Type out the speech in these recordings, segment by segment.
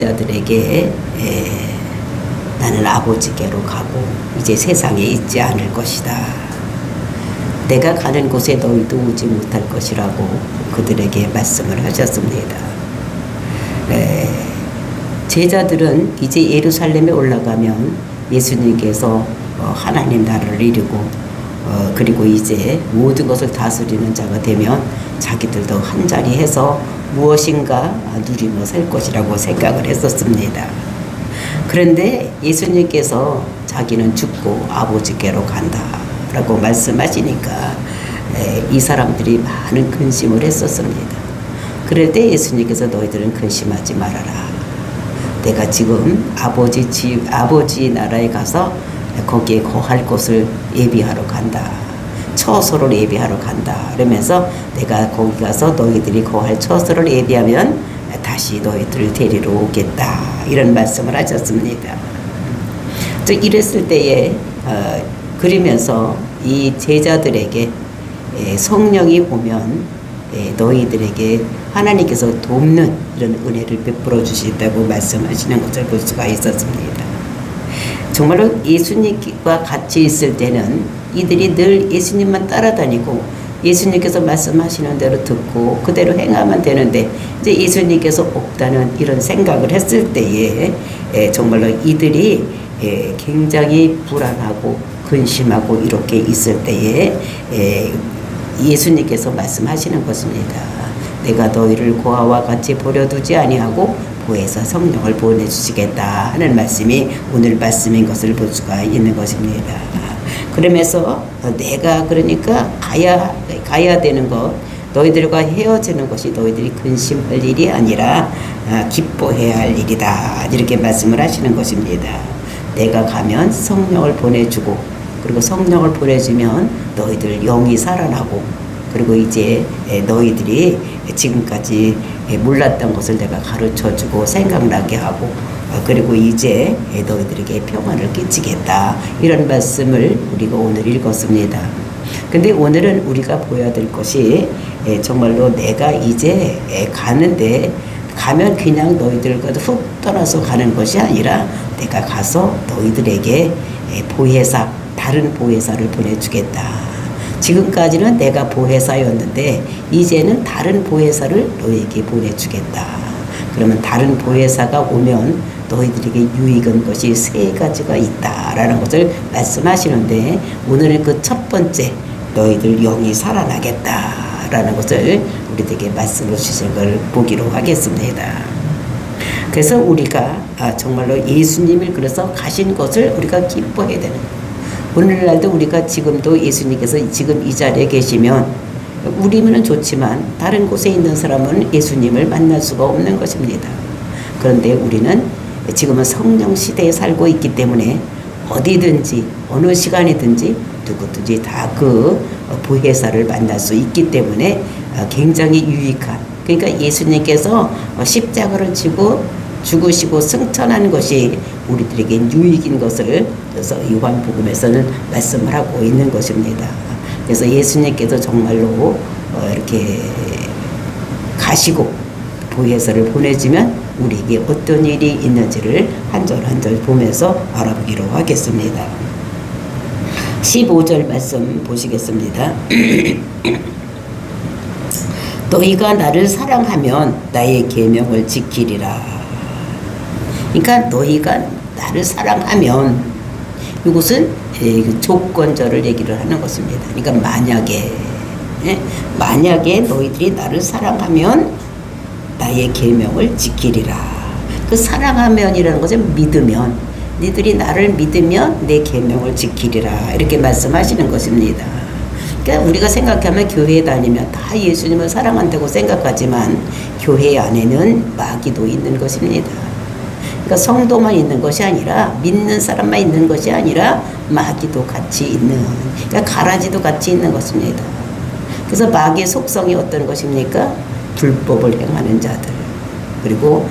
자들에게 나는 아버지께로 가고 이제 세상에 있지 않을 것이다. 내가 가는 곳에 너희도 오지 못할 것이라고 그들에게 말씀을 하셨습니다. 제자들은 이제 예루살렘에 올라가면 예수님께서 하나님 나라를 이루고 그리고 이제 모든 것을 다스리는 자가 되면 자기들도 한자리 해서 무엇인가 누리며 살 것이라고 생각을 했었습니다. 그런데 예수님께서 자기는 죽고 아버지께로 간다라고 말씀하시니까 이 사람들이 많은 근심을 했었습니다. 그럴 때 예수님께서 너희들은 근심하지 말아라. 내가 지금 아버지 나라에 가서 거기에 거할 곳을 예비하러 간다. 처소를 예비하러 간다. 그러면서 내가 거기 가서 너희들이 거할 처소를 예비하면 다시 너희들을 데리러 오겠다. 이런 말씀을 하셨습니다. 이랬을 때에 그러면서 이 제자들에게 성령이 오면 너희들에게 하나님께서 돕는 이런 은혜를 베풀어 주신다고 말씀하시는 것을 볼 수가 있었습니다. 정말로 예수님과 같이 있을 때는 이들이 늘 예수님만 따라다니고 예수님께서 말씀하시는 대로 듣고 그대로 행하면 되는데 이제 예수님께서 없다는 이런 생각을 했을 때에 정말로 이들이 굉장히 불안하고 근심하고 이렇게 있을 때에 예수님께서 말씀하시는 것입니다. 내가 너희를 고아와 같이 버려두지 아니하고 보혜사 성령을 보내주시겠다 하는 말씀이 오늘 말씀인 것을 볼 수가 있는 것입니다. 그러면서 내가 그러니까 가야 되는 것, 너희들과 헤어지는 것이 너희들이 근심할 일이 아니라 기뻐해야 할 일이다. 이렇게 말씀을 하시는 것입니다. 내가 가면 성령을 보내주고 그리고 성령을 보내주면 너희들 영이 살아나고 그리고 이제 너희들이 지금까지 몰랐던 것을 내가 가르쳐주고 생각나게 하고 그리고 이제 너희들에게 평안을 끼치겠다. 이런 말씀을 우리가 오늘 읽었습니다. 근데 오늘은 우리가 보여야 될 것이 정말로 내가 이제 가는데 가면 그냥 너희들과 훅 떠나서 가는 것이 아니라 내가 가서 너희들에게 보혜사, 다른 보혜사를 보내주겠다. 지금까지는 내가 보혜사였는데 이제는 다른 보혜사를 너희에게 보내주겠다. 그러면 다른 보혜사가 오면 너희들에게 유익한 것이 세 가지가 있다라는 것을 말씀하시는데 오늘은 그 첫 번째 너희들 영이 살아나겠다라는 것을 우리에게 말씀을 주신 걸 보기로 하겠습니다. 그래서 우리가 정말로 예수님을 그래서 가신 것을 우리가 기뻐해야 되는 거예요. 오늘날도 우리가 지금도 예수님께서 지금 이 자리에 계시면 우리는 좋지만 다른 곳에 있는 사람은 예수님을 만날 수가 없는 것입니다. 그런데 우리는 지금은 성령 시대에 살고 있기 때문에 어디든지 어느 시간이든지 누구든지 다 그 보혜사를 만날 수 있기 때문에 굉장히 유익한, 그러니까 예수님께서 십자가를 지고 죽으시고 승천한 것이 우리들에게 유익인 것을 그래서 요한복음에서는 말씀을 하고 있는 것입니다. 그래서 예수님께서 정말로 이렇게 가시고 보혜사를 보내주면 우리에게 어떤 일이 있는지를 한 절 한 절 보면서 알아보기로 하겠습니다. 15절 말씀 보시겠습니다. 너희가 나를 사랑하면 나의 계명을 지키리라. 그러니까 너희가 나를 사랑하면 이것은 조건절을 얘기를 하는 것입니다. 그러니까 만약에 너희들이 나를 사랑하면 나의 계명을 지키리라. 그 사랑하면이라는 것은 믿으면 너희들이 나를 믿으면 내 계명을 지키리라. 이렇게 말씀하시는 것입니다. 그러니까 우리가 생각하면 교회에 다니면 다 예수님을 사랑한다고 생각하지만 교회 안에는 마귀도 있는 것입니다. 그러니까 성도만 있는 것이 아니라 믿는 사람만 있는 것이 아니라 마귀도 같이 있는, 그러니까 가라지도 같이 있는 것입니다. 그래서 마귀의 속성이 어떤 것입니까? 불법을 행하는 자들 그리고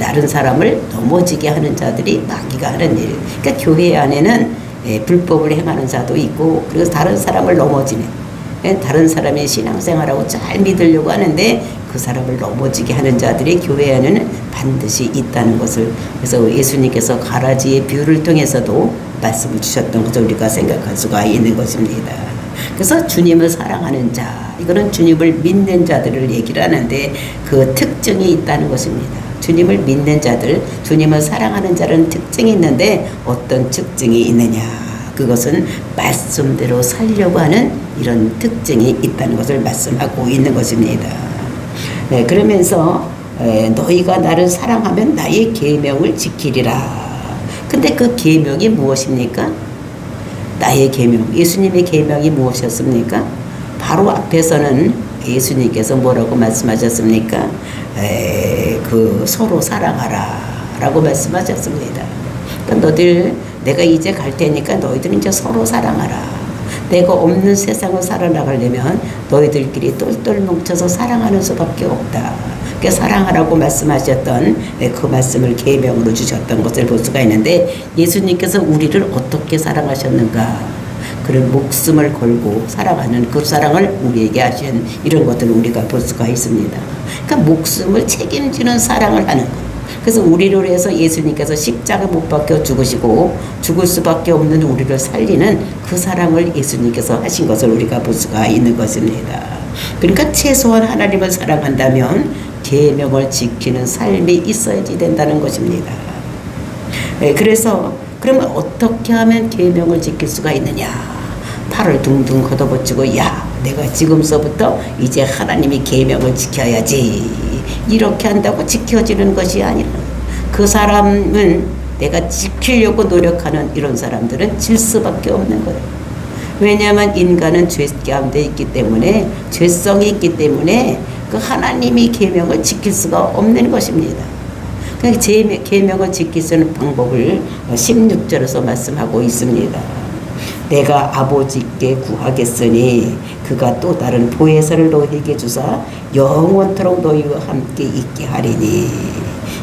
다른 사람을 넘어지게 하는 자들이 마귀가 하는 일. 그러니까 교회 안에는 불법을 행하는 자도 있고 그리고 다른 사람을 넘어지는 다른 사람의 신앙생활하고 잘 믿으려고 하는데 그 사람을 넘어지게 하는 자들이 교회 안에는 반드시 있다는 것을, 그래서 예수님께서 가라지의 비유를 통해서도 말씀을 주셨던 것을 우리가 생각할 수가 있는 것입니다. 그래서 주님을 사랑하는 자, 이거는 주님을 믿는 자들을 얘기를 하는데 그 특징이 있다는 것입니다. 주님을 믿는 자들, 주님을 사랑하는 자는 특징이 있는데 어떤 특징이 있느냐, 그것은 말씀대로 살려고 하는 이런 특징이 있다는 것을 말씀하고 있는 것입니다. 네, 그러면서 너희가 나를 사랑하면 나의 계명을 지키리라. 근데 그 계명이 무엇입니까? 나의 계명, 예수님의 계명이 무엇이었습니까? 바로 앞에서는 예수님께서 뭐라고 말씀하셨습니까? 그 서로 사랑하라 라고 말씀하셨습니다. 그러니까 너희들, 내가 이제 갈 테니까 너희들은 이제 서로 사랑하라. 내가 없는 세상을 살아나가려면 너희들끼리 똘똘 뭉쳐서 사랑하는 수밖에 없다. 그 사랑하라고 말씀하셨던 그 말씀을 계명으로 주셨던 것을 볼 수가 있는데, 예수님께서 우리를 어떻게 사랑하셨는가, 그런 목숨을 걸고 사랑하는 그 사랑을 우리에게 하신 이런 것들을 우리가 볼 수가 있습니다. 그러니까 목숨을 책임지는 사랑을 하는 것. 그래서 우리를 위해서 예수님께서 십자가 못 박혀 죽으시고 죽을 수밖에 없는 우리를 살리는 그 사랑을 예수님께서 하신 것을 우리가 볼 수가 있는 것입니다. 그러니까 최소한 하나님을 사랑한다면 계명을 지키는 삶이 있어야지 된다는 것입니다. 그래서 그러면 어떻게 하면 계명을 지킬 수가 있느냐? 팔을 둥둥 걷어붙이고, 야, 내가 지금서부터 이제 하나님이 계명을 지켜야지, 이렇게 한다고 지켜지는 것이 아니라, 그 사람은 내가 지키려고 노력하는 이런 사람들은 질 수밖에 없는 거예요. 왜냐하면 인간은 죄 가운데 있기 때문에, 죄성이 있기 때문에 그 하나님이 계명을 지킬 수가 없는 것입니다. 그러니까 제 계명을 지킬 수 있는 방법을 16절에서 말씀하고 있습니다. 내가 아버지께 구하겠으니 그가 또 다른 보혜사를 너희에게 주사 영원토록 너희와 함께 있게 하리니.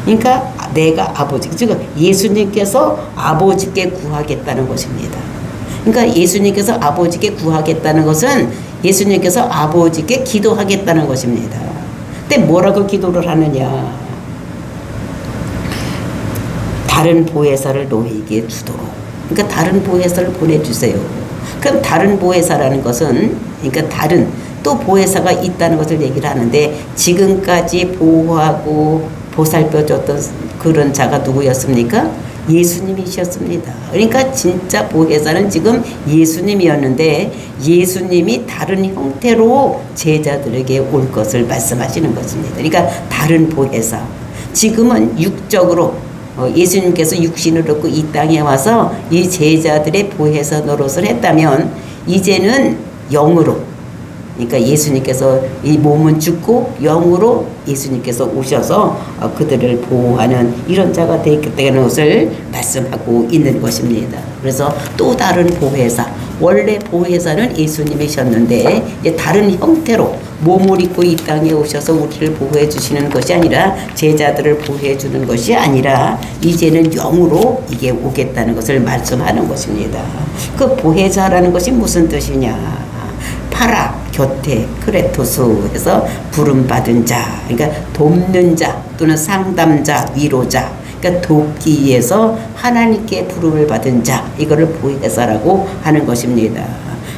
그러니까 내가 아버지, 즉 예수님께서 아버지께 구하겠다는 것입니다. 그러니까 예수님께서 아버지께 구하겠다는 것은 예수님께서 아버지께 기도하겠다는 것입니다. 근데 뭐라고 기도를 하느냐? 다른 보혜사를 너희에게 주도록. 그러니까 다른 보혜사를 보내주세요. 그럼 다른 보혜사라는 것은, 그러니까 다른 또 보혜사가 있다는 것을 얘기를 하는데, 지금까지 보호하고 보살펴줬던 그런 자가 누구였습니까? 예수님이셨습니다. 그러니까 진짜 보혜사는 지금 예수님이었는데, 예수님이 다른 형태로 제자들에게 올 것을 말씀하시는 것입니다. 그러니까 다른 보혜사. 지금은 육적으로 예수님께서 육신을 얻고 이 땅에 와서 이 제자들의 보혜사 노릇을 했다면, 이제는 영으로, 그러니까 예수님께서 이 몸은 죽고 영으로 예수님께서 오셔서 그들을 보호하는 이런 자가 되겠다는 것을 말씀하고 있는 것입니다. 그래서 또 다른 보혜사, 원래 보혜사는 예수님이셨는데 이제 다른 형태로 몸을 입고 이 땅에 오셔서 우리를 보호해 주시는 것이 아니라, 제자들을 보호해 주는 것이 아니라 이제는 영으로 이게 오겠다는 것을 말씀하는 것입니다. 그 보혜사라는 것이 무슨 뜻이냐? 파라, 곁에, 크레토스 해서 부름받은 자, 그러니까 돕는 자 또는 상담자, 위로자, 그러니까 돕기 위해서 하나님께 부름을 받은 자, 이거를 보혜사라고 하는 것입니다.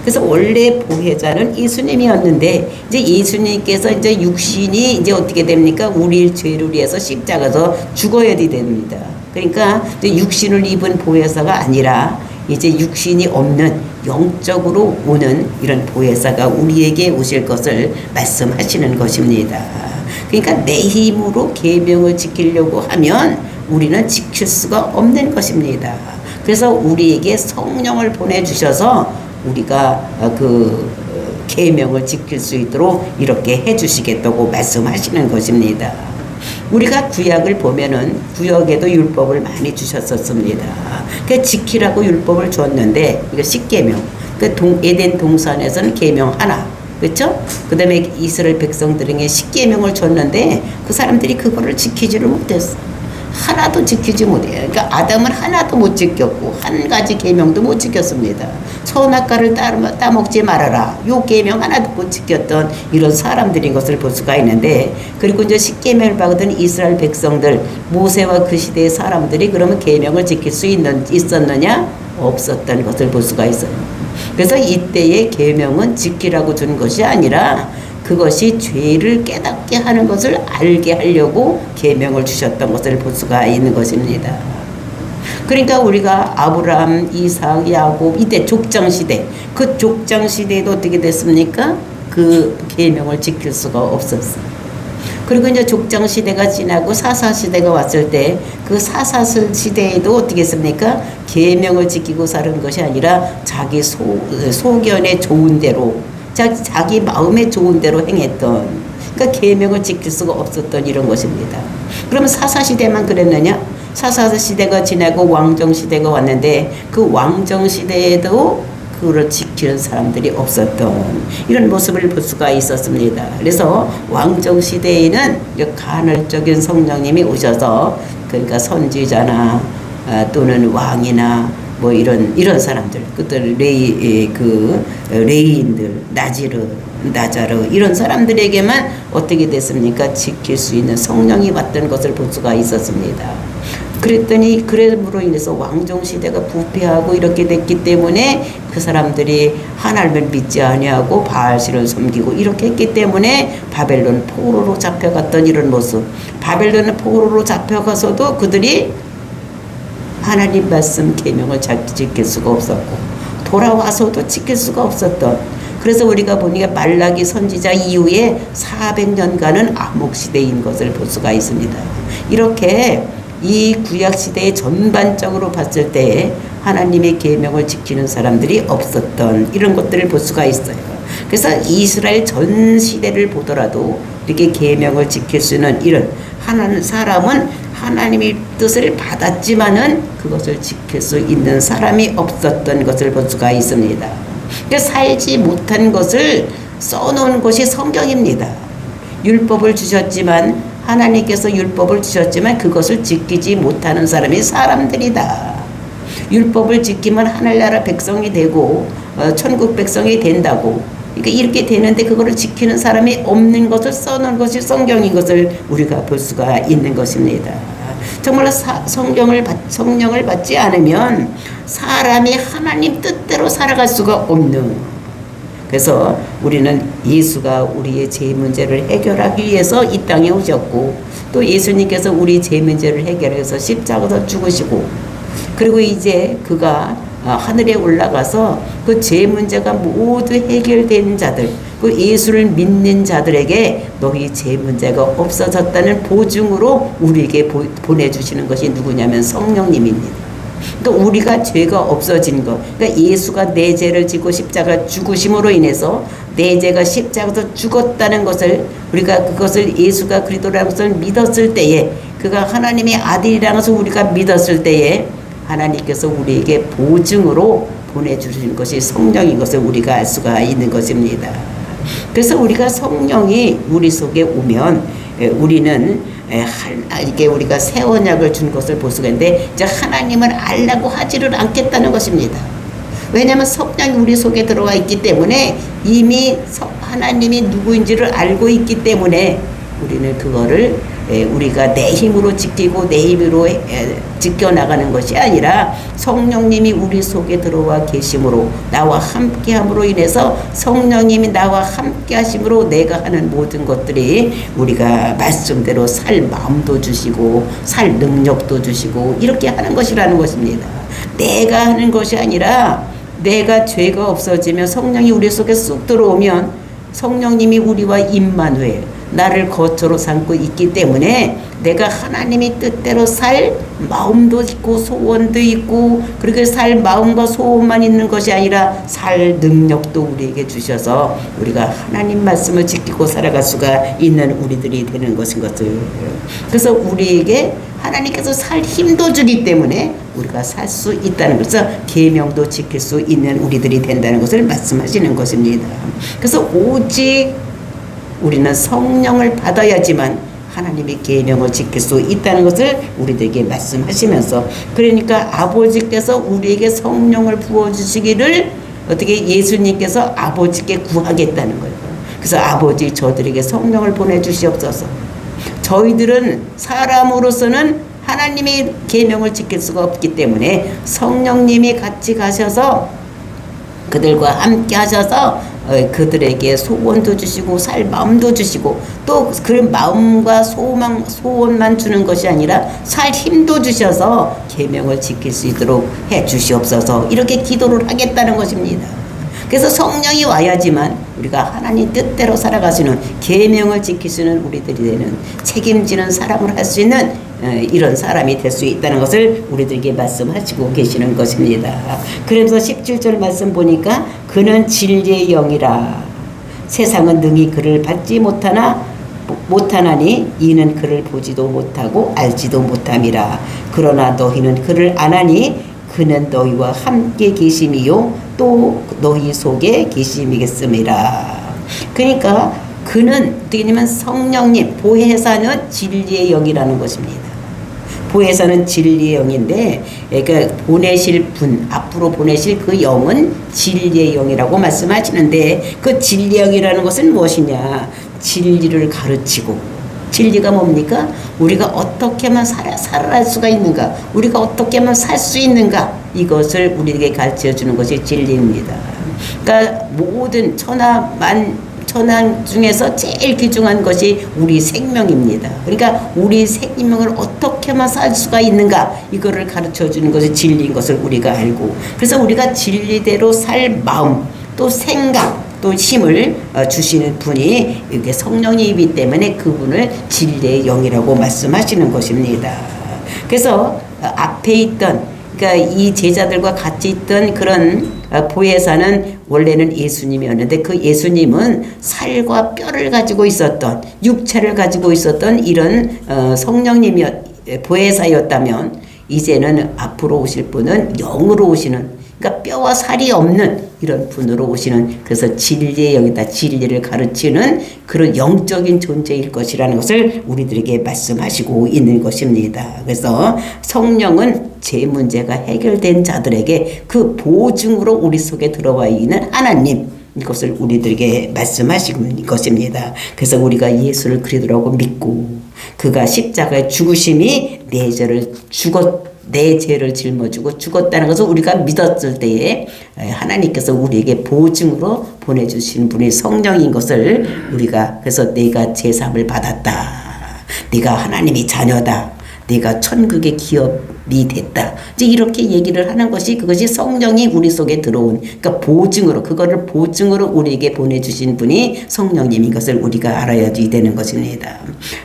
그래서 원래 보혜자는 예수님이었는데, 이제 예수님께서 이제 육신이 이제 어떻게 됩니까? 우리의 죄를 위해서 십자가에서 죽어야 됩니다. 그러니까 이제 육신을 입은 보혜사가 아니라 이제 육신이 없는 영적으로 오는 이런 보혜사가 우리에게 오실 것을 말씀하시는 것입니다. 그러니까 내 힘으로 계명을 지키려고 하면 우리는 지킬 수가 없는 것입니다. 그래서 우리에게 성령을 보내주셔서 우리가 그 계명을 지킬 수 있도록 이렇게 해주시겠다고 말씀하시는 것입니다. 우리가 구약을 보면은 구약에도 율법을 많이 주셨었습니다. 그 지키라고 율법을 줬는데, 이거 십계명. 그 에덴 동산에서는 계명 하나, 그렇죠? 그다음에 이스라엘 백성들에게 십계명을 줬는데 그 사람들이 그거를 지키지를 못했어. 하나도 지키지 못해요. 그러니까 아담은 하나도 못 지켰고 한 가지 계명도 못 지켰습니다. 선악과를 따먹지 말아라. 요 계명 하나도 못 지켰던 이런 사람들인 것을 볼 수가 있는데, 그리고 이제 십계명을 받은 이스라엘 백성들, 모세와 그 시대의 사람들이 그러면 계명을 지킬 수 있었느냐? 없었던 것을 볼 수가 있어요. 그래서 이때의 계명은 지키라고 준 것이 아니라 그것이 죄를 깨닫게 하는 것을 알게 하려고 계명을 주셨던 것을 볼 수가 있는 것입니다. 그러니까 우리가 아브라함, 이삭, 야곱 이때 족장시대, 그 족장시대에도 어떻게 됐습니까? 그 계명을 지킬 수가 없었어요. 그리고 이제 족장시대가 지나고 사사시대가 왔을 때 그 사사시대에도 어떻게 했습니까? 계명을 지키고 사는 것이 아니라 자기 소견에 좋은 대로, 자기 마음에 좋은 대로 행했던, 그러니까 계명을 지킬 수가 없었던 이런 것입니다. 그러면 사사시대만 그랬느냐? 사사시대가 지나고 왕정시대가 왔는데 그 왕정시대에도 그걸 지키는 사람들이 없었던 이런 모습을 볼 수가 있었습니다. 그래서 왕정시대에는 간헐적인 성령님이 오셔서, 그러니까 선지자나 또는 왕이나 뭐 이런 사람들, 그들 레이인들, 나자르 이런 사람들에게만 어떻게 됐습니까? 지킬 수 있는 성령이 왔던 것을 볼 수가 있었습니다. 그랬더니 그럼으로 인해서 왕정시대가 부패하고 이렇게 됐기 때문에 그 사람들이 하나님을 믿지 아니하고 바알신을 섬기고 이렇게 했기 때문에 바벨론 포로로 잡혀갔던 이런 모습. 바벨론 포로로 잡혀가서도 그들이 하나님 말씀 계명을 잘 지킬 수가 없었고 돌아와서도 지킬 수가 없었던, 그래서 우리가 보니까 말라기 선지자 이후에 400년간은 암흑시대인 것을 볼 수가 있습니다. 이렇게 이 구약시대에 전반적으로 봤을 때 하나님의 계명을 지키는 사람들이 없었던 이런 것들을 볼 수가 있어요. 그래서 이스라엘 전 시대를 보더라도 이렇게 계명을 지킬 수 있는 이런 사람은 하나님의 뜻을 받았지만은 그것을 지킬 수 있는 사람이 없었던 것을 볼 수가 있습니다. 그러니까 살지 못한 것을 써놓은 것이 성경입니다. 율법을 주셨지만, 하나님께서 율법을 주셨지만 그것을 지키지 못하는 사람이 사람들이다. 율법을 지키면 하늘나라 백성이 되고 천국 백성이 된다고, 그러니까 이렇게 되는데 그거를 지키는 사람이 없는 것을 써놓은 것이 성경인 것을 우리가 볼 수가 있는 것입니다. 정말로 성령을 받지 않으면 사람이 하나님 뜻대로 살아갈 수가 없는, 그래서 우리는 예수가 우리의 죄 문제를 해결하기 위해서 이 땅에 오셨고, 또 예수님께서 우리 죄 문제를 해결해서 십자가에서 죽으시고, 그리고 이제 그가 하늘에 올라가서 그 죄 문제가 모두 해결된 자들, 그 예수를 믿는 자들에게 너희 죄 문제가 없어졌다는 보증으로 우리에게 보내주시는 것이 누구냐면 성령님입니다. 그러니까 우리가 죄가 없어진 것, 그러니까 예수가 내 죄를 지고 십자가 죽으심으로 인해서 내 죄가 십자가에서 죽었다는 것을, 우리가 그것을 예수가 그리스도라는 것을 믿었을 때에, 그가 하나님의 아들이라는 것을 우리가 믿었을 때에 하나님께서 우리에게 보증으로 보내주신 것이 성령인 것을 우리가 알 수가 있는 것입니다. 그래서 우리가 성령이 우리 속에 오면 우리는 이게 우리가 새 언약을 준 것을 볼 수가 있는데, 이제 하나님을 알라고 하지를 않겠다는 것입니다. 왜냐하면 성령이 우리 속에 들어와 있기 때문에 이미 하나님이 누구인지를 알고 있기 때문에 우리는 그거를 우리가 내 힘으로 지키고 내 힘으로 지켜나가는 것이 아니라 성령님이 우리 속에 들어와 계심으로, 나와 함께함으로 인해서 성령님이 나와 함께 하심으로 내가 하는 모든 것들이 우리가 말씀대로 살 마음도 주시고 살 능력도 주시고 이렇게 하는 것이라는 것입니다. 내가 하는 것이 아니라 내가 죄가 없어지면 성령이 우리 속에 쑥 들어오면 성령님이 우리와 임마누엘, 나를 거처로 삼고 있기 때문에 내가 하나님의 뜻대로 살 마음도 있고 소원도 있고, 그렇게 살 마음과 소원만 있는 것이 아니라 살 능력도 우리에게 주셔서 우리가 하나님 말씀을 지키고 살아갈 수가 있는 우리들이 되는 것인 것을, 그래서 우리에게 하나님께서 살 힘도 주기 때문에 우리가 살 수 있다는 것을, 계명도 지킬 수 있는 우리들이 된다는 것을 말씀하시는 것입니다. 그래서 오직 우리는 성령을 받아야지만 하나님의 계명을 지킬 수 있다는 것을 우리들에게 말씀하시면서, 그러니까 아버지께서 우리에게 성령을 부어주시기를 어떻게 예수님께서 아버지께 구하겠다는 거예요. 그래서 아버지, 저들에게 성령을 보내주시옵소서. 저희들은 사람으로서는 하나님의 계명을 지킬 수가 없기 때문에 성령님이 같이 가셔서 그들과 함께 하셔서 그들에게 소원도 주시고 살 마음도 주시고, 또 그런 마음과 소원만 주는 것이 아니라 살 힘도 주셔서 계명을 지킬 수 있도록 해 주시옵소서, 이렇게 기도를 하겠다는 것입니다. 그래서 성령이 와야지만 우리가 하나님 뜻대로 살아가시는, 계명을 지키시는 우리들이 되는, 책임지는 사람을 할 수 있는 이런 사람이 될 수 있다는 것을 우리들에게 말씀하시고 계시는 것입니다. 그래서 17절 말씀 보니까 그는 진리의 영이라 세상은 능히 그를 받지 못하나니 이는 그를 보지도 못하고 알지도 못함이라. 그러나 너희는 그를 아나니 그는 너희와 함께 계심이요 또 너희 속에 계심이겠음이라. 그러니까 그는 어떻게 되냐면 성령님, 보혜사는 진리의 영이라는 것입니다. 보혜사는 진리의 영인데, 그러니까 보내실 분, 앞으로 보내실 그 영은 진리의 영이라고 말씀하시는데, 그 진리의 영이라는 것은 무엇이냐? 진리를 가르치고, 진리가 뭡니까? 우리가 어떻게만 살아갈 수가 있는가? 우리가 어떻게만 살 수 있는가? 이것을 우리에게 가르쳐 주는 것이 진리입니다. 그러니까 모든 천하 중에서 제일 귀중한 것이 우리 생명입니다. 그러니까 우리 생명을 어떻게만 살 수가 있는가, 이거를 가르쳐 주는 것이 진리인 것을 우리가 알고, 그래서 우리가 진리대로 살 마음, 또 생각, 또 힘을 주시는 분이 이게 성령이기 때문에 그분을 진리의 영이라고 말씀하시는 것입니다. 그래서 앞에 있던, 그러니까 이 제자들과 같이 있던 그런 보혜사는 원래는 예수님이었는데, 그 예수님은 살과 뼈를 가지고 있었던, 육체를 가지고 있었던 이런 보혜사였다면, 이제는 앞으로 오실 분은 영으로 오시는, 그러니까 뼈와 살이 없는 이런 분으로 오시는, 그래서 진리의 영이다, 진리를 가르치는 그런 영적인 존재일 것이라는 것을 우리들에게 말씀하시고 있는 것입니다. 그래서 성령은 제 문제가 해결된 자들에게 그 보증으로 우리 속에 들어와 있는 하나님, 이것을 우리들에게 말씀하시는 것입니다. 그래서 우리가 예수를 그리스도라고 믿고 그가 십자가에 죽으심이 내 죄를 짊어지고 죽었다는 것을 우리가 믿었을 때에 하나님께서 우리에게 보증으로 보내주신 분이 성령인 것을 우리가, 그래서 내가 제사함을 받았다, 네가 하나님의 자녀다, 네가 천국의 기업이 됐다, 이제 이렇게 얘기를 하는 것이, 그것이 성령이 우리 속에 들어온, 그러니까 보증으로, 그거를 보증으로 우리에게 보내주신 분이 성령님인 것을 우리가 알아야 되는 것입니다.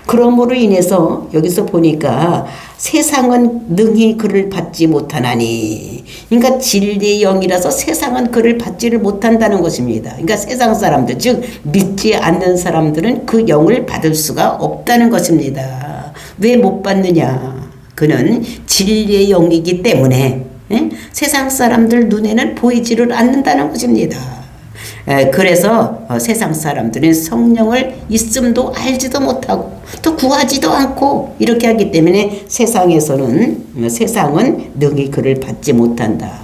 그러므로 인해서 여기서 보니까 세상은 능히 그를 받지 못하나니, 그러니까 진리의 영이라서 세상은 그를 받지를 못한다는 것입니다. 그러니까 세상 사람들, 즉 믿지 않는 사람들은 그 영을 받을 수가 없다는 것입니다. 왜 못 받느냐? 그는 진리의 영이기 때문에 세상 사람들 눈에는 보이지를 않는다는 것입니다. 그래서 세상 사람들은 성령을 있음도 알지도 못하고 또 구하지도 않고 이렇게 하기 때문에 세상은 능히 그를 받지 못한다.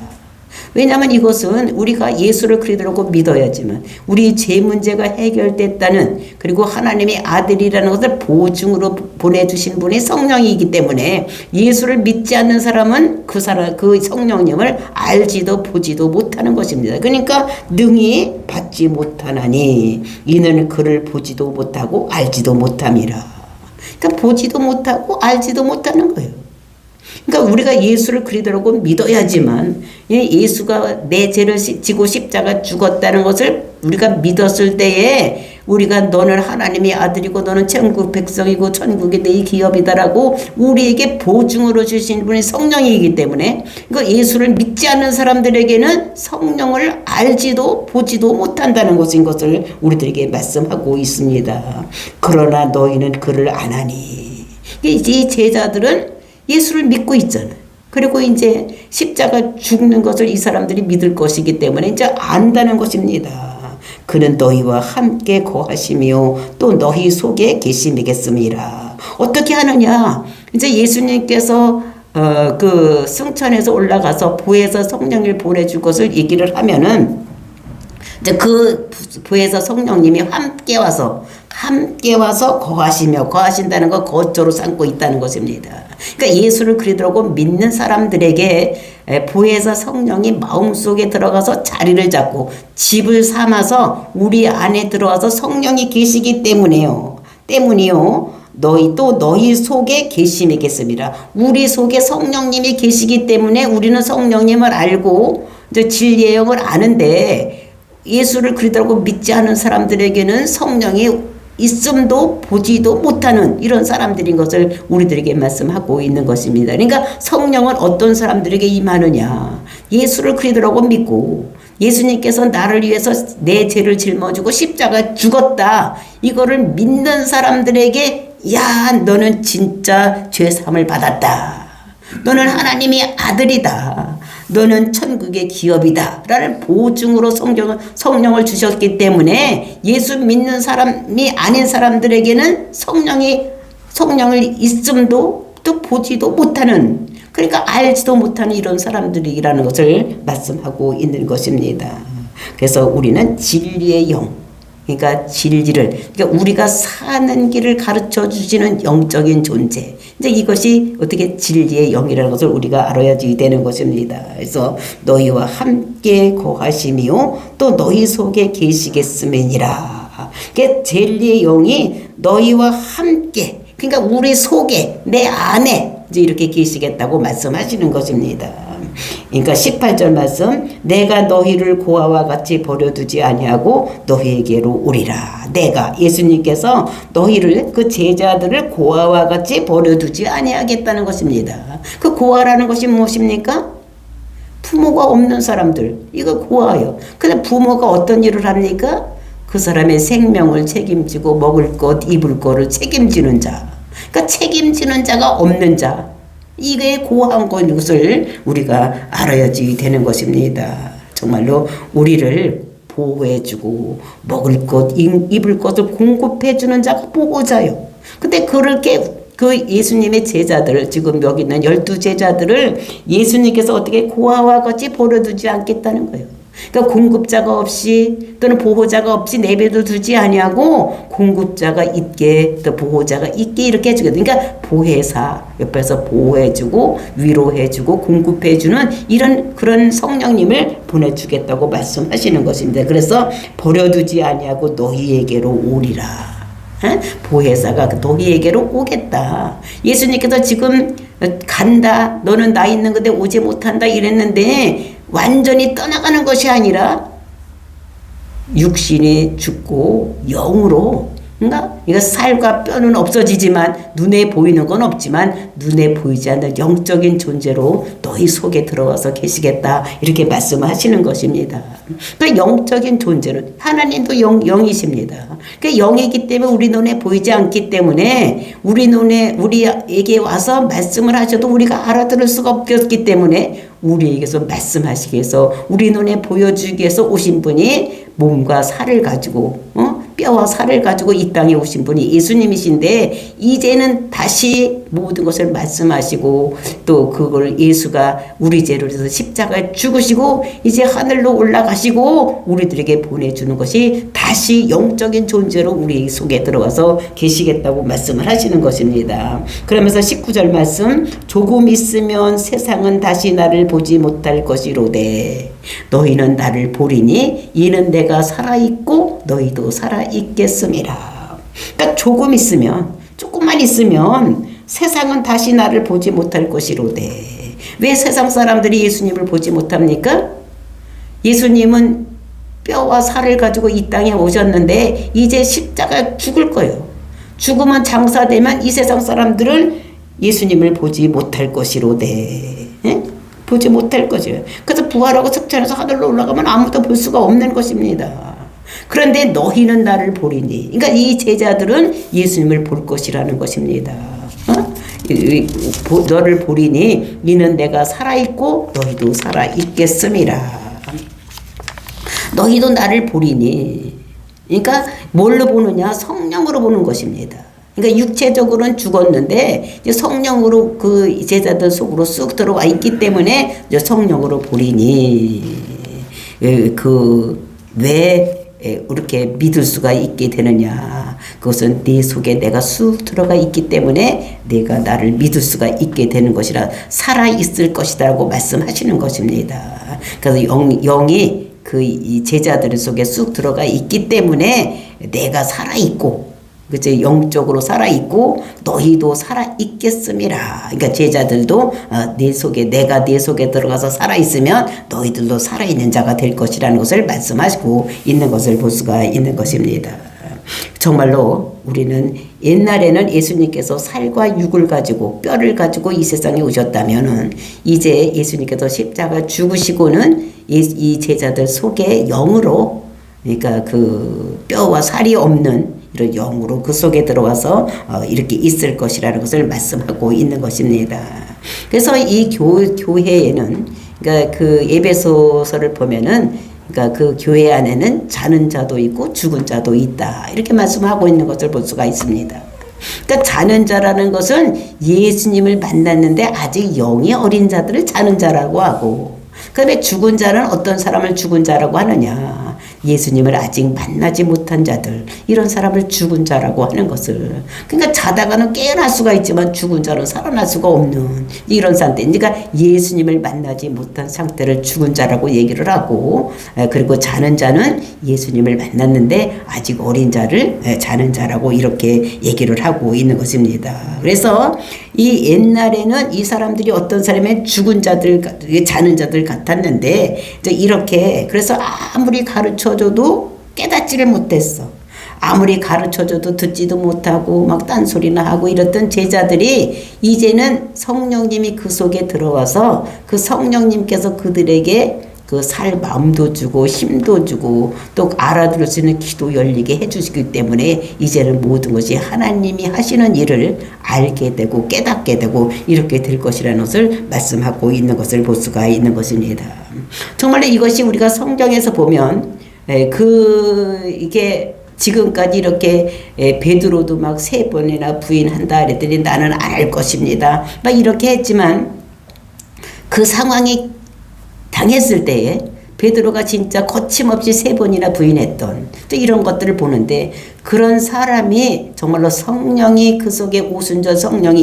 왜냐하면 이것은 우리가 예수를 그리스도라고 믿어야지만 우리 죄 문제가 해결됐다는, 그리고 하나님의 아들이라는 것을 보증으로 보내주신 분이 성령이기 때문에 예수를 믿지 않는 사람은 그 성령님을 알지도 보지도 못하는 것입니다. 그러니까 능히 받지 못하나니 이는 그를 보지도 못하고 알지도 못함이라. 그러니까 보지도 못하고 알지도 못하는 거예요. 그러니까 우리가 예수를 그리스도라고 믿어야지만, 예수가 내 죄를 지고 십자가 죽었다는 것을 우리가 믿었을 때에 우리가 너는 하나님의 아들이고 너는 천국 백성이고 천국이 네 기업이다라고 우리에게 보증으로 주신 분이 성령이기 때문에, 그러니까 예수를 믿지 않는 사람들에게는 성령을 알지도 보지도 못한다는 것을 우리들에게 말씀하고 있습니다. 그러나 너희는 그를 아나니, 이 제자들은 예수를 믿고 있잖아요. 그리고 이제 십자가 죽는 것을 이 사람들이 믿을 것이기 때문에 이제 안다는 것입니다. 그는 너희와 함께 거하시며 또 너희 속에 계심이겠습니다. 어떻게 하느냐? 이제 예수님께서 그 승천에서 올라가서 보혜사 성령을 보내줄 것을 얘기를 하면은 이제 그 보혜사 성령님이 함께 와서 거하신다는 거 거처로 삼고 있다는 것입니다. 그러니까 예수를 그리스도라고 믿는 사람들에게 보혜사 성령이 마음속에 들어가서 자리를 잡고 집을 삼아서 우리 안에 들어와서 성령이 계시기 때문이요. 너희 속에 계심이 있겠습니다. 우리 속에 성령님이 계시기 때문에 우리는 성령님을 알고 이제 진리의 영을 아는데, 예수를 그리스도라고 믿지 않은 사람들에게는 성령이 있음도 보지도 못하는 이런 사람들인 것을 우리들에게 말씀하고 있는 것입니다. 그러니까 성령은 어떤 사람들에게 임하느냐? 예수를 그리스도라고 믿고 예수님께서 나를 위해서 내 죄를 짊어지고 십자가에 죽었다, 이거를 믿는 사람들에게, 야, 너는 진짜 죄사함을 받았다, 너는 하나님의 아들이다, 너는 천국의 기업이다 라는 보증으로 성령을 주셨기 때문에 예수 믿는 사람이 아닌 사람들에게는 성령을 있음도 또 보지도 못하는, 그러니까 알지도 못하는 이런 사람들이라는 것을 말씀하고 있는 것입니다. 그래서 우리는 진리의 영, 그러니까 그러니까 우리가 사는 길을 가르쳐 주시는 영적인 존재, 이제 이것이 어떻게 진리의 영이라는 것을 우리가 알아야지 되는 것입니다. 그래서 너희와 함께 거하시며 또 너희 속에 계시겠음이니라. 그러니까 진리의 영이 너희와 함께, 그러니까 우리 속에, 내 안에 이제 이렇게 계시겠다고 말씀하시는 것입니다. 그러니까 18절 말씀, 내가 너희를 고아와 같이 버려두지 아니하고 너희에게로 오리라. 내가, 예수님께서 너희를, 그 제자들을 고아와 같이 버려두지 아니하겠다는 것입니다. 그 고아라는 것이 무엇입니까? 부모가 없는 사람들, 이거 고아예요. 근데 부모가 어떤 일을 합니까? 그 사람의 생명을 책임지고 먹을 것, 입을 것을 책임지는 자. 그러니까 책임지는 자가 없는 자, 이게 고아한 것을 우리가 알아야지 되는 것입니다. 정말로 우리를 보호해주고 먹을 것, 입을 것을 공급해주는 자가 보호자요. 근데 그렇게 그 예수님의 제자들, 지금 여기 있는 12제자들을 예수님께서 어떻게 고아와 같이 버려두지 않겠다는 거예요. 그러니까 공급자가 없이 또는 보호자가 없이 내버려 두지 아니하고 공급자가 있게 또 보호자가 있게 이렇게 해주거든요. 그러니까 보혜사 옆에서 보호해주고 위로해주고 공급해주는 이런 그런 성령님을 보내주겠다고 말씀하시는 것입니다. 그래서 버려두지 아니하고 너희에게로 오리라. 보혜사가 너희에게로 오겠다. 예수님께서 지금 간다, 너는 나 있는 건데 오지 못한다 이랬는데 완전히 떠나가는 것이 아니라 육신이 죽고 영으로, 그러니까 이거 살과 뼈는 없어지지만 눈에 보이는 건 없지만 눈에 보이지 않는 영적인 존재로 너희 속에 들어와서 계시겠다, 이렇게 말씀하시는 것입니다. 그 영적인 존재는 하나님도 영이십니다. 그 영이기 때문에 우리 눈에 보이지 않기 때문에 우리에게 와서 말씀을 하셔도 우리가 알아들을 수가 없기 때문에 우리에게서 말씀하시기 위해서, 우리 눈에 보여주기 위해서 오신 분이 몸과 살을 가지고 뼈와 살을 가지고 이 땅에 오신 분이 예수님이신데, 이제는 다시 모든 것을 말씀하시고 또 그걸 예수가 우리 죄를 위해서 십자가에 죽으시고 이제 하늘로 올라가시고 우리들에게 보내주는 것이 다시 영적인 존재로 우리 속에 들어와서 계시겠다고 말씀을 하시는 것입니다. 그러면서 19절 말씀, 조금 있으면 세상은 다시 나를 보지 못할 것이로되 너희는 나를 보리니 이는 내가 살아있고 너희도 살아있겠음이라. 그러니까 조금만 있으면 세상은 다시 나를 보지 못할 것이로되. 왜 세상 사람들이 예수님을 보지 못합니까? 예수님은 뼈와 살을 가지고 이 땅에 오셨는데 이제 십자가에 죽을 거예요. 죽으면 장사되면 이 세상 사람들은 예수님을 보지 못할 것이로되. 보지 못할 거죠. 그래서 부활하고 승천해서 하늘로 올라가면 아무도 볼 수가 없는 것입니다. 그런데 너희는 나를 보리니, 그러니까 이 제자들은 예수님을 볼 것이라는 것입니다. 너를 보리니 이는 내가 살아있고 너희도 살아있겠음이라. 너희도 나를 보리니, 그러니까 뭘로 보느냐? 성령으로 보는 것입니다. 그러니까 육체적으로는 죽었는데 이제 성령으로 그 제자들 속으로 쑥 들어와 있기 때문에 이제 성령으로 보리니 왜 이렇게 믿을 수가 있게 되느냐. 그것은 네 속에 내가 쑥 들어가 있기 때문에 내가 나를 믿을 수가 있게 되는 것이라 살아있을 것이라고 말씀하시는 것입니다. 그래서 영이 이 제자들 속에 쑥 들어가 있기 때문에 내가 살아있고 그치 영적으로 살아있고 너희도 살아있겠음이라. 그러니까 제자들도 내 속에 내가 내 속에 들어가서 살아있으면 너희들도 살아있는 자가 될 것이라는 것을 말씀하시고 있는 것을 볼 수가 있는 것입니다. 정말로 우리는 옛날에는 예수님께서 살과 육을 가지고 뼈를 가지고 이 세상에 오셨다면은 이제 예수님께서 십자가 죽으시고는 이 제자들 속에 영으로 그러니까 그 뼈와 살이 없는 이런 영으로 그 속에 들어와서 이렇게 있을 것이라는 것을 말씀하고 있는 것입니다. 그래서 이 교회에는 그러니까 그 에베소서를 보면은 그러니까 그 교회 안에는 자는 자도 있고 죽은 자도 있다. 이렇게 말씀하고 있는 것을 볼 수가 있습니다. 그러니까 자는 자라는 것은 예수님을 만났는데 아직 영이 어린 자들을 자는 자라고 하고, 그다음에 죽은 자는 어떤 사람을 죽은 자라고 하느냐. 예수님을 아직 만나지 못한 자들, 이런 사람을 죽은 자라고 하는 것을. 그러니까 자다가는 깨어날 수가 있지만 죽은 자는 살아날 수가 없는 이런 상태. 그러니까 예수님을 만나지 못한 상태를 죽은 자라고 얘기를 하고, 그리고 자는 자는 예수님을 만났는데 아직 어린 자를 자는 자라고 이렇게 얘기를 하고 있는 것입니다. 그래서 이 옛날에는 이 사람들이 어떤 사람의 죽은 자들, 자는 자들 같았는데 이렇게 그래서 아무리 가르쳐줘도 깨닫지를 못했어. 아무리 가르쳐줘도 듣지도 못하고 막 딴소리나 하고 이랬던 제자들이 이제는 성령님이 그 속에 들어와서 그 성령님께서 그들에게 그 살 마음도 주고 힘도 주고 또 알아들을 수 있는 귀도 열리게 해주시기 때문에 이제는 모든 것이 하나님이 하시는 일을 알게 되고 깨닫게 되고 이렇게 될 것이라는 것을 말씀하고 있는 것을 볼 수가 있는 것입니다. 정말로 이것이 우리가 성경에서 보면 이게 지금까지 이렇게 베드로도 막 3번이나 부인한다 그랬더니 나는 안 할 것입니다. 막 이렇게 했지만 그 상황이 당했을 때에 베드로가 진짜 거침없이 3번이나 부인했던 또 이런 것들을 보는데 그런 사람이 정말로 성령이 그 속에 오순절 성령이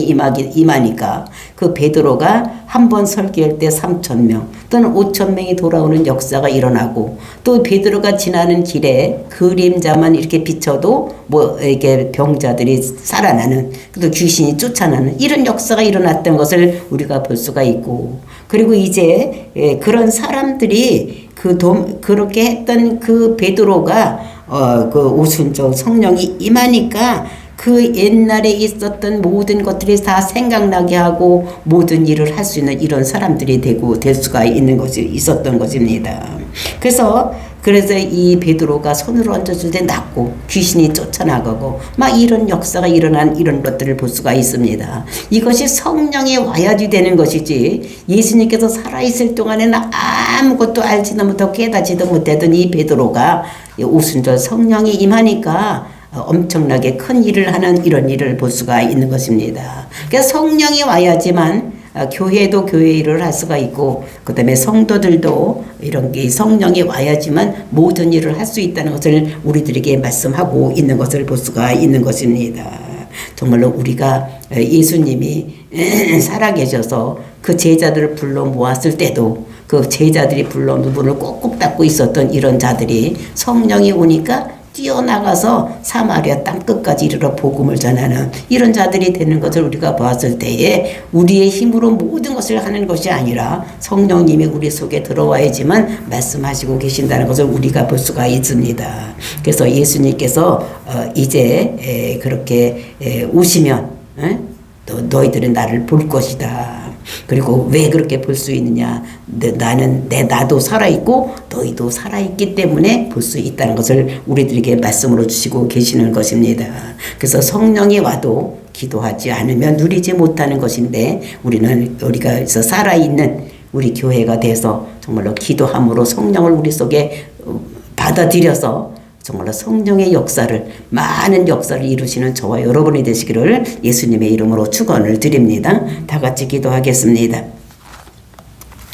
임하니까 그 베드로가 한 번 설교할 때 3,000명 또는 5,000명이 돌아오는 역사가 일어나고 또 베드로가 지나는 길에 그림자만 이렇게 비춰도 뭐 이렇게 병자들이 살아나는 또 귀신이 쫓아나는 이런 역사가 일어났던 것을 우리가 볼 수가 있고 그리고 이제 그런 사람들이 그렇게 했던 그 베드로가 그 오순절 성령이 임하니까 그 옛날에 있었던 모든 것들이 다 생각나게 하고 모든 일을 할 수 있는 이런 사람들이 될 수가 있었던 것입니다. 그래서 이 베드로가 손으로 얹어줄 때 낫고 귀신이 쫓아나가고 막 이런 역사가 일어난 이런 것들을 볼 수가 있습니다. 이것이 성령이 와야지 되는 것이지 예수님께서 살아있을 동안에는 아무것도 알지도 못하고 깨닫지도 못하던 이 베드로가 오순절 성령이 임하니까 엄청나게 큰 일을 하는 이런 일을 볼 수가 있는 것입니다. 그래서 성령이 와야지만 교회도 교회 일을 할 수가 있고 그 다음에 성도들도 이런 게 성령이 와야지만 모든 일을 할 수 있다는 것을 우리들에게 말씀하고 있는 것을 볼 수가 있는 것입니다. 정말로 우리가 예수님이 살아계셔서 그 제자들을 불러 모았을 때도 그 제자들이 불러 누구를 꼭꼭 닫고 있었던 이런 자들이 성령이 오니까 뛰어나가서 사마리아 땅끝까지 이르러 복음을 전하는 이런 자들이 되는 것을 우리가 보았을 때에 우리의 힘으로 모든 것을 하는 것이 아니라 성령님이 우리 속에 들어와야지만 말씀하시고 계신다는 것을 우리가 볼 수가 있습니다. 그래서 예수님께서 이제 그렇게 오시면 너희들은 나를 볼 것이다. 그리고 왜 그렇게 볼 수 있느냐? 나도 살아있고 너희도 살아있기 때문에 볼 수 있다는 것을 우리들에게 말씀으로 주시고 계시는 것입니다. 그래서 성령이 와도 기도하지 않으면 누리지 못하는 것인데 우리가 살아있는 우리 교회가 돼서 정말로 기도함으로 성령을 우리 속에 받아들여서 정말로 성령의 역사를 많은 역사를 이루시는 저와 여러분이 되시기를 예수님의 이름으로 축원을 드립니다. 다 같이 기도하겠습니다.